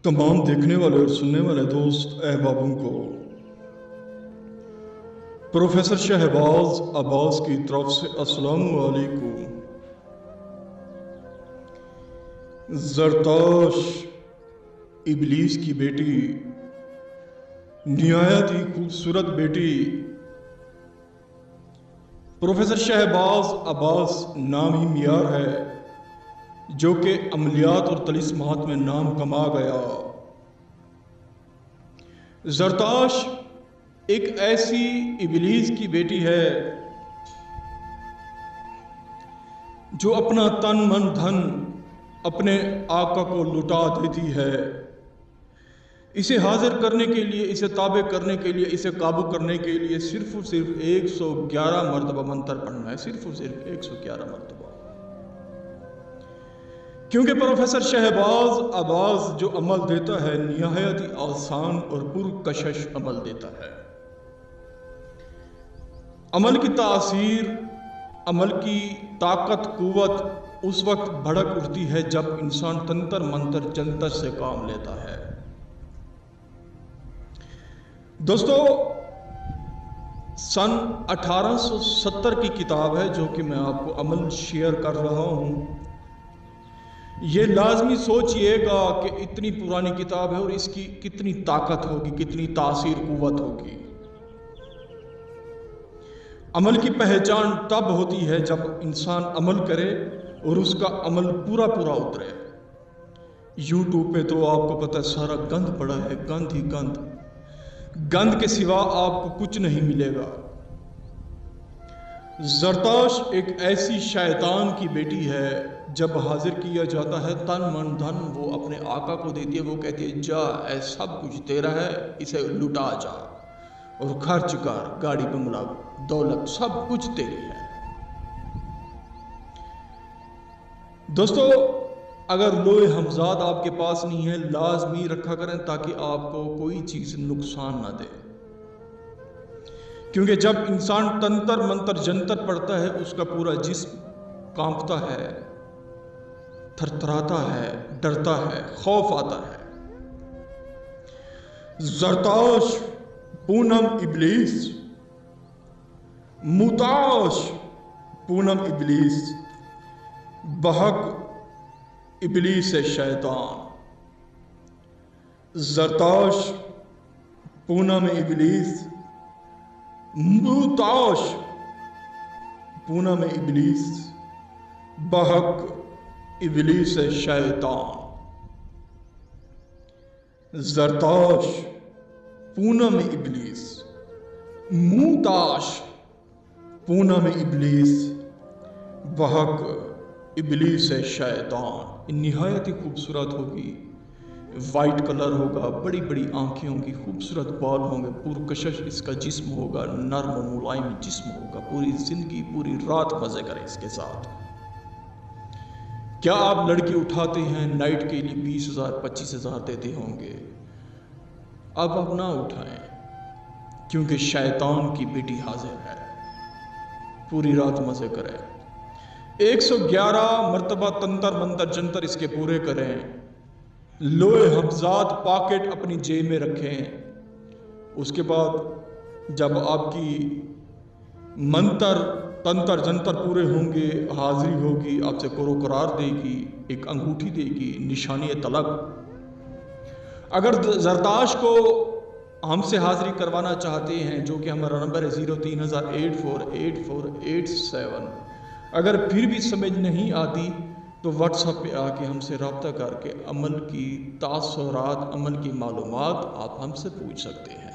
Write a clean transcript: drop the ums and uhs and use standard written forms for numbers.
तमाम देखने वाले और सुनने वाले दोस्त अहबाबों को प्रोफेसर शहबाज अब्बास की तरफ से अस्सलामु अलैकुम। ज़रताश इबलीस की बेटी, निहायत ही खूबसूरत बेटी, प्रोफेसर शहबाज अब्बास नाम ही मियार है जो कि अमलियात और तलिस्मात में नाम कमा गया। ज़रताश एक ऐसी इबलीस की बेटी है जो अपना तन मन धन अपने आका को लुटा देती है। इसे हाजिर करने के लिए, इसे ताबे करने के लिए, इसे काबू करने के लिए सिर्फ और सिर्फ 111 मरतबा मंत्र पढ़ना है, सिर्फ और सिर्फ 111 मरतबा। क्योंकि प्रोफेसर शहबाज अब्बास जो अमल देता है निहायत ही आसान और पुरकशिश अमल देता है। अमल की तासीर, अमल की ताकत कुव्वत उस वक्त भड़क उठती है जब इंसान तंत्र मंत्र जंतर से काम लेता है। दोस्तों, सन 1870 की किताब है जो कि मैं आपको अमल शेयर कर रहा हूं। ये लाजमी सोचिएगा कि इतनी पुरानी किताब है और इसकी कितनी ताकत होगी, कितनी तासीर कुव्वत होगी। अमल की पहचान तब होती है जब इंसान अमल करे और उसका अमल पूरा पूरा उतरे। यूट्यूब पे तो आपको पता है सारा गंद पड़ा है, गंद ही गंद, गंद के सिवा आपको कुछ नहीं मिलेगा। ज़रताश एक ऐसी शैतान की बेटी है, जब हाजिर किया जाता है तन मन धन वो अपने आका को देती है। वो कहती है जा, ऐ सब कुछ तेरा है, इसे लुटा जा और खर्च कर, गाड़ी बंगला दौलत सब कुछ तेरी है। दोस्तों, अगर लोहे हमजाद आपके पास नहीं है लाजमी रखा करें ताकि आपको कोई चीज नुकसान ना दे। क्योंकि जब इंसान तंत्र मंत्र जंतर पड़ता है उसका पूरा जिस्म कांपता है, थरथराता है, डरता है, खौफ आता है। ज़रताश पूनम इबलीस, मुताश पूनम इबलीस, बहक इबलीस शैतान। ज़रताश पूनम इबलीस, मुताश पूनम इबलीस, बहक इबलीस शैतान। ज़रताश पूनम इबलीस, मुताश पूनम इबलीस, बहक इबलीस शैतान। निहायत ही खूबसूरत होगी, वाइट कलर होगा, बड़ी बड़ी आंखें होंगी, खूबसूरत बाल होंगे, पुरकशिश इसका जिस्म होगा, नर्म मुलायम जिस्म होगा। पूरी जिंदगी पूरी रात मजे करें इसके साथ। क्या आप लड़की उठाते हैं नाइट के लिए 20,000 25,000 देते होंगे? अब आप ना उठाएं क्योंकि शैतान की बेटी हाजिर है। पूरी रात मजे करें, 111 मरतबा तंत्र मंत्र जंतर इसके पूरे करें। लोहे हमजाद पॉकेट अपनी जेब में रखें। उसके बाद जब आपकी मंत्र तंत्र जंतर पूरे होंगे, हाजिरी होगी, आपसे करार देगी, एक अंगूठी देगी, निशानी तलब। अगर ज़रताश को हमसे हाजिरी करवाना चाहते हैं, जो कि हमारा नंबर है 03,084,84,87, अगर फिर भी समझ नहीं आती तो व्हाट्सएप पे आके हमसे रब्ता करके अमल की तासुरात, अमल की मालूमात आप हमसे पूछ सकते हैं।